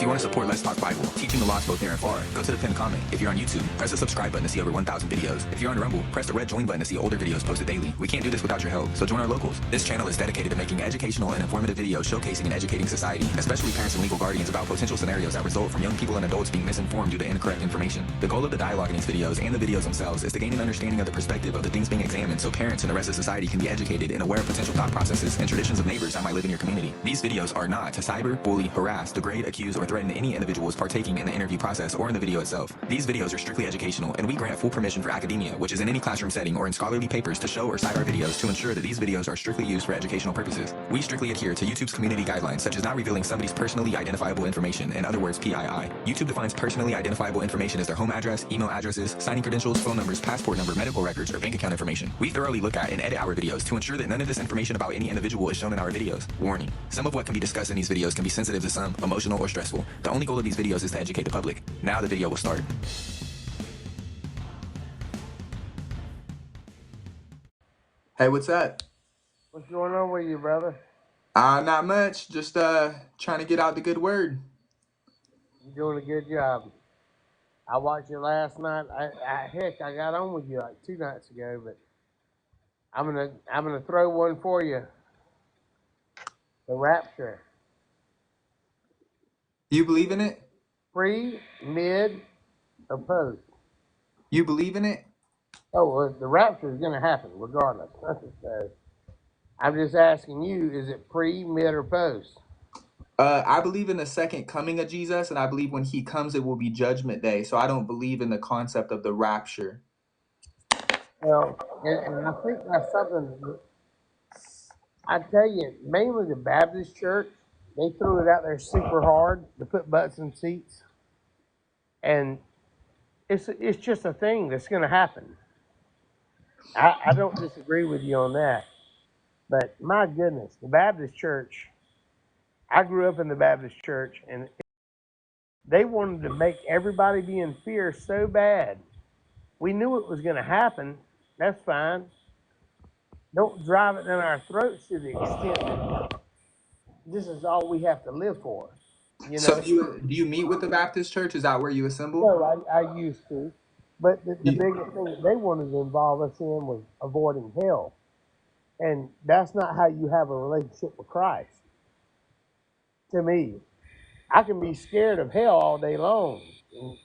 you want to support Let's Talk Bible, teaching the lost both near and far, go to the pinned comment. If you're on YouTube, press the subscribe button to see over 1,000 videos. If you're on Rumble, press the red join button to see older videos posted daily. We can't do this without your help, so join our locals. This channel is dedicated to making educational and informative videos showcasing and educating society, especially parents and legal guardians, about potential scenarios that result from young people and adults being misinformed due to incorrect information. The goal of the dialogue in these videos and the videos themselves is to gain an understanding of the perspective of the things being examined, so parents and the rest of society can be educated and aware of potential thought processes and traditions of neighbors that might live in your community. These videos are not to cyber, bully, harass, degrade, accuse, or threaten any individuals partaking in the interview process or in the video itself. These videos are strictly educational, and we grant full permission for academia, which is in any classroom setting or in scholarly papers, to show or cite our videos to ensure that these videos are strictly used for educational purposes. We strictly adhere to YouTube's community guidelines, such as not revealing somebody's personally identifiable information, in other words, PII. YouTube defines personally identifiable information as their home address, email addresses, signing credentials, phone numbers, passport number, medical records, or bank account information. We thoroughly look at and edit our videos to ensure that none of this information about any individual is shown in our videos. Warning: some of what can be discussed in these videos can be sensitive to some, emotional, or stressful. The only goal of these videos is to educate the public. Now the video will start. Hey, what's up? What's going on with you, brother? Not much. Just trying to get out the good word. You're doing a good job. I watched you last night. Heck, I got on with you like 2 nights ago, but I'm gonna throw one for you. The rapture. You believe in it? Pre, mid, or post? You believe in it? Oh, well, the rapture is gonna happen regardless. So I'm just asking you: is it pre, mid, or post? I believe in the second coming of Jesus, and I believe when he comes, it will be judgment day. So I don't believe in the concept of the rapture. Well, and I think that's something. I tell you, mainly the Baptist church, they threw it out there super hard to put butts in seats, and it's just a thing that's going to happen. I don't disagree with you on that, but my goodness, the Baptist church. I grew up in the Baptist church, and they wanted to make everybody be in fear so bad. We knew it was going to happen. That's fine. Don't drive it down our throats to the extent that this is all we have to live for. You So know. do you meet with the Baptist church? Is that where you assemble? No, I used to. But the You, biggest thing that they wanted to involve us in was avoiding hell. And that's not how you have a relationship with Christ. To me, I can be scared of hell all day long,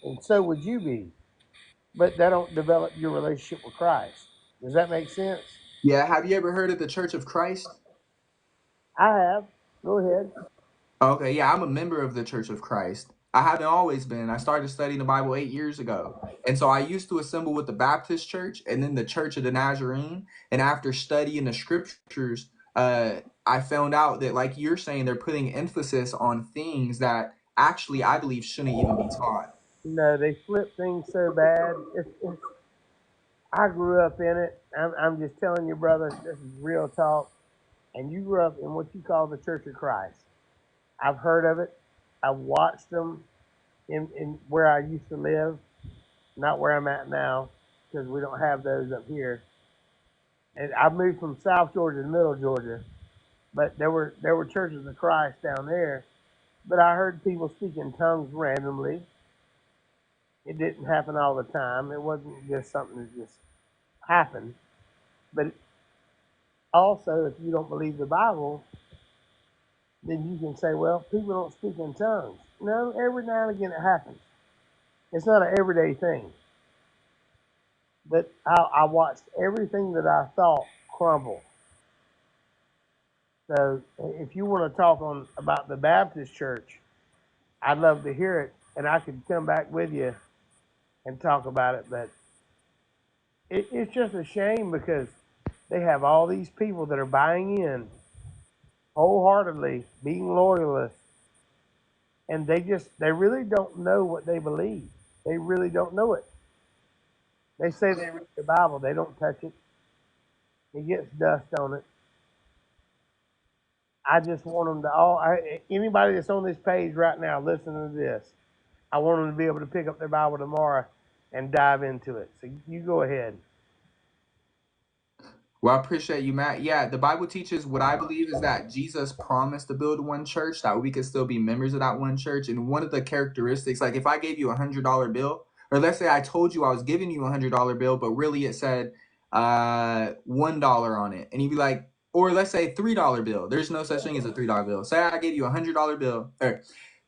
and so would you be. But that don't develop your relationship with Christ. Does that make sense? yeah. Have you ever heard of the Church of Christ? I have. Go ahead. Okay, yeah, I'm a member of the Church of Christ. I haven't always been. I started studying the Bible 8 years ago. And so I used to assemble with the Baptist church and then the Church of the Nazarene. And after studying the scriptures, I found out that, like you're saying, they're putting emphasis on things that actually I believe shouldn't even be taught. No, they flip things so bad. I grew up in it. I'm just telling you, brother, this is real talk. And you grew up in what you call the Church of Christ. I've heard of it. I've watched them in where I used to live, not where I'm at now, because we don't have those up here. And I moved from South Georgia to Middle Georgia, but there were churches of Christ down there. But I heard people speak in tongues randomly. It didn't happen all the time. It wasn't just something that just happened. But also, if you don't believe the Bible, then you can say, well, people don't speak in tongues. No, every now and again it happens. It's not an everyday thing. But I watched everything that I thought crumble. So if you want to talk on about the Baptist church, I'd love to hear it, and I could come back with you and talk about it. But it's just a shame because they have all these people that are buying in wholeheartedly, being loyalists, and they really don't know what they believe. They really don't know it. They say they read the Bible, they don't touch it. It gets dust on it. I just want them to anybody that's on this page right now listening to this, I want them to be able to pick up their Bible tomorrow and dive into it. So you go ahead. Well, I appreciate you, Matt. Yeah, the Bible teaches what I believe is that Jesus promised to build one church, that we could still be members of that one church. And one of the characteristics, like if I gave you $100 bill, or let's say I told you I was giving you $100 bill, but really it said $1 on it, and you'd be like, or let's say $3 bill. There's no such thing as a $3 bill. Say I gave you $100 bill, or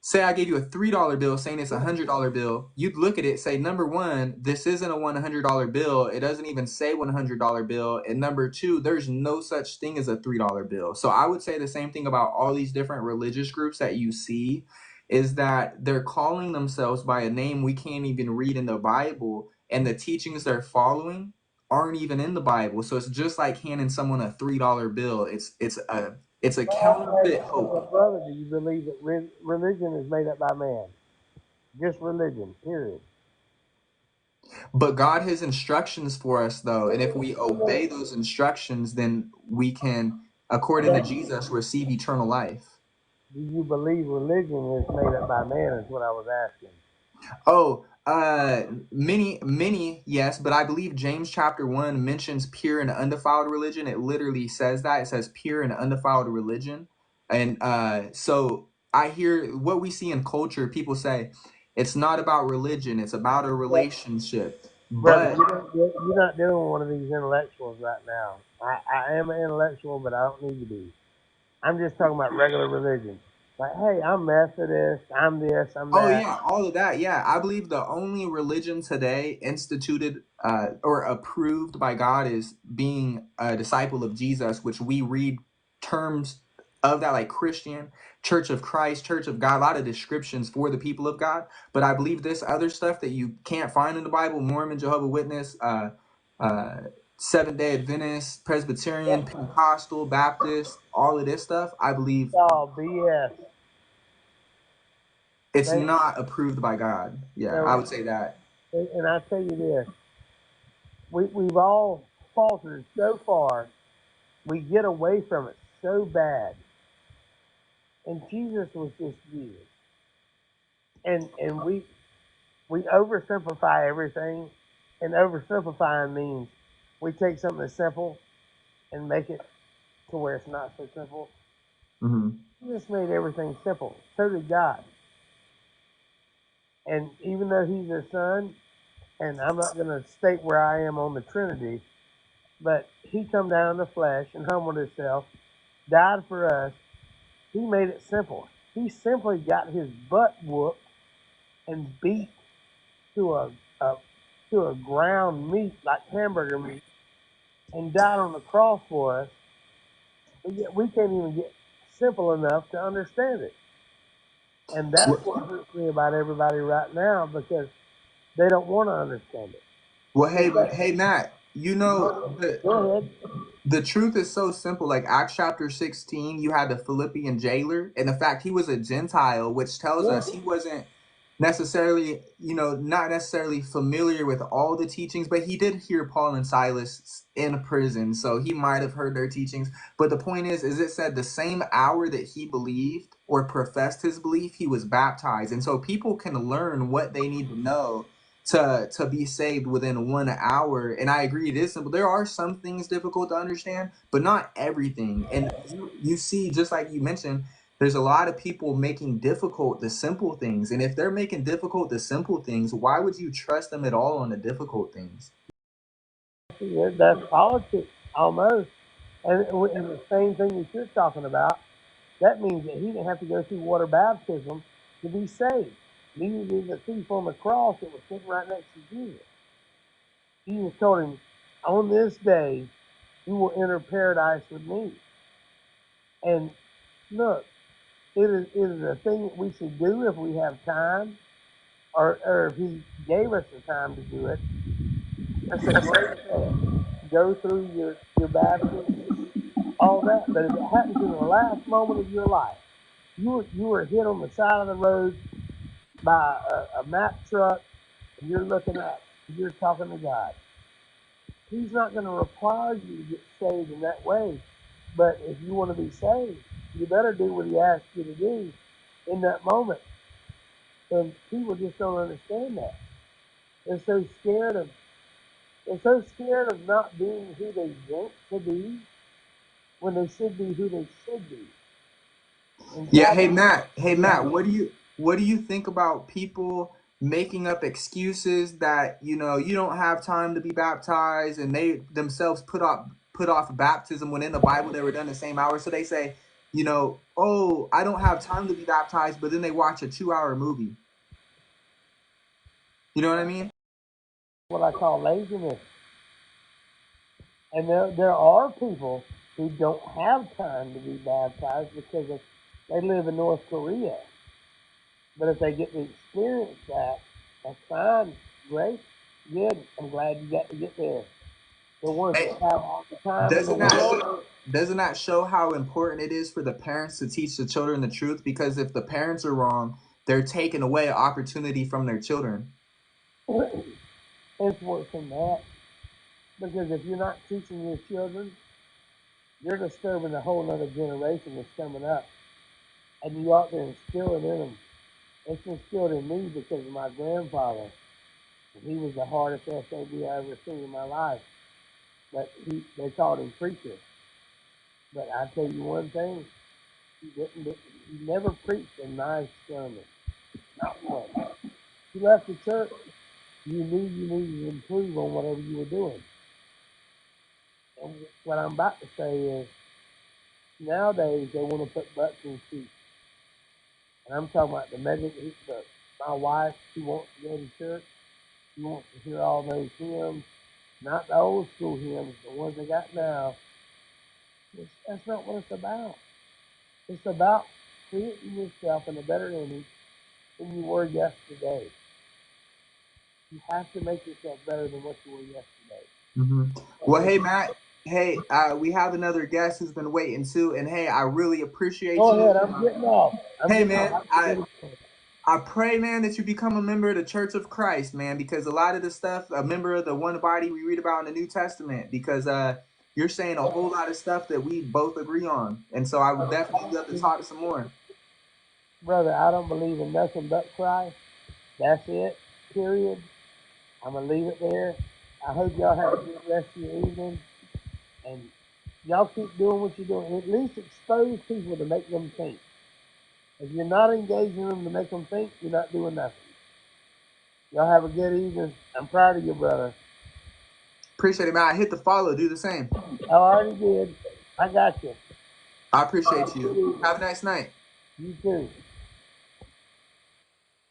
say I gave you a $3 bill saying it's a $100 bill, you'd look at it, say, number one, this isn't a $100 bill. It doesn't even say $100 bill. And number two, there's no such thing as a $3 bill. So I would say the same thing about all these different religious groups that you see, is that they're calling themselves by a name we can't even read in the Bible, and the teachings they're following aren't even in the Bible. So it's just like handing someone a $3 bill. It's a Hey, counterfeit hope. brother, do you believe that religion is made up by man? Just religion, period. But God has instructions for us, though. And if we obey those instructions, then we can, according to Jesus, receive eternal life. Do you believe religion is made up by man? Is what I was asking. Oh, many, yes, but I believe James chapter 1 mentions pure and undefiled religion. It literally says that. It says pure and undefiled religion. And so I hear what we see in culture, people say it's not about religion, it's about a relationship. Brother, But you're not dealing with one of these intellectuals right now. I am an intellectual, but I don't need to be. I'm just talking about regular religion. Like, hey, I'm Methodist, I'm this, I'm oh that. yeah, all of that. Yeah, I believe the only religion today instituted or approved by God is being a disciple of Jesus, which we read terms of that like Christian, Church of Christ, Church of God, a lot of descriptions for the people of God. But I believe this other stuff that you can't find in the Bible, Mormon, Jehovah Witness, uh, Seventh Day Adventist, Presbyterian, Pentecostal, Baptist, all of this stuff, I believe Oh, BS. it's They, not approved by God. Yeah, I no, would say that. and I tell you this, we've all faltered so far. We get away from it so bad. And Jesus was just Jesus. And we oversimplify everything, and oversimplifying means we take something that's simple and make it to where it's not so simple. Hmm. Jesus made everything simple. So did God. And even though He's the Son, and I'm not going to state where I am on the Trinity, but He come down in the flesh and humbled Himself, died for us. He made it simple. He simply got His butt whooped and beat to a to a ground meat like hamburger meat and died on the cross for us, but yet we can't even get simple enough to understand it. And that's what hurts me about everybody right now because they don't want to understand it. Well, It's hey, Matt. You know go ahead. the truth is so simple. Like Acts chapter 16, you had the Philippian jailer, and the fact he was a Gentile, which tells Yeah, us he wasn't necessarily, not necessarily familiar with all the teachings, but he did hear Paul and Silas in prison, so he might have heard their teachings. But the point is it said the same hour that he believed or professed his belief, he was baptized, and so people can learn what they need to know to be saved within 1 hour. And I agree, it is simple. There are some things difficult to understand, but not everything. And you see, just like you mentioned, there's a lot of people making difficult the simple things. And if they're making difficult the simple things, why would you trust them at all on the difficult things? that's politics almost. And the same thing that you're talking about, that means that he didn't have to go through water baptism to be saved. Neither did the thief on the cross that was sitting right next to Jesus. Jesus told him, on this day, you will enter paradise with me. And look, it is a thing that we should do if we have time, or if he gave us the time to do it. That's a great thing. Go through your baptism, all that. But if it happens in the last moment of your life, you were hit on the side of the road by a Mack truck, and you're looking up, and you're talking to God. He's not going to require you to get saved in that way. But if you want to be saved, you better do what he asks you to do in that moment. And people just don't understand that. They're so scared of They're so scared of not being who they want to be when they should be who they should be. And Yeah, God, hey Matt. Hey yeah, Matt, what do you think about people making up excuses that, you don't have time to be baptized and they themselves put off baptism when in the Bible they were done the same hour. So they say, oh, I don't have time to be baptized, but then they watch a 2-hour movie. You know what I mean? what I call laziness. And there are people who don't have time to be baptized because they live in North Korea. But if they get to experience that, that's fine, great, good. I'm glad you got to get there. The ones Hey, that have all the time in the doesn't that world, doesn't that show how important it is for the parents to teach the children the truth? Because if the parents are wrong, they're taking away opportunity from their children. it's worse than that. Because if you're not teaching your children, you're disturbing a whole other generation that's coming up. And you ought to instill it in them. It's instilled in me because of my grandfather. He was the hardest SOB I ever seen in my life. But they called him preacher. But I tell you one thing, he never preached a nice sermon. Not one. He left the church, you knew you needed to improve on whatever you were doing. And what I'm about to say is, nowadays they want to put butts in seats. And I'm talking about my wife, she wants to go to church. She wants to hear all those hymns, not the old school hymns, the ones they got now. That's not what it's about. It's about creating yourself in a better image than you were yesterday. You have to make yourself better than what you were yesterday. hmm And Well, if hey you Matt. Hey, we have another guest who's been waiting too, and hey, I really appreciate go you. ahead, I'm getting off. I'm Hey getting man, off. I pray, man, that you become a member of the Church of Christ, man, because a lot of the stuff, a member of the one body we read about in the New Testament, because you're saying a whole lot of stuff that we both agree on, and so I would definitely love to talk some more. Brother, I don't believe in nothing but Christ. That's it. Period. I'm gonna leave it there. I hope y'all have a good rest of your evening, and y'all keep doing what you're doing. At least expose people to make them think. If you're not engaging them to make them think, you're not doing nothing. Y'all have a good evening. I'm proud of you, brother. Appreciate it, man. I hit the follow. Do the same. I already did. I got you. I Have appreciate a good you. evening. Have a nice night. You too.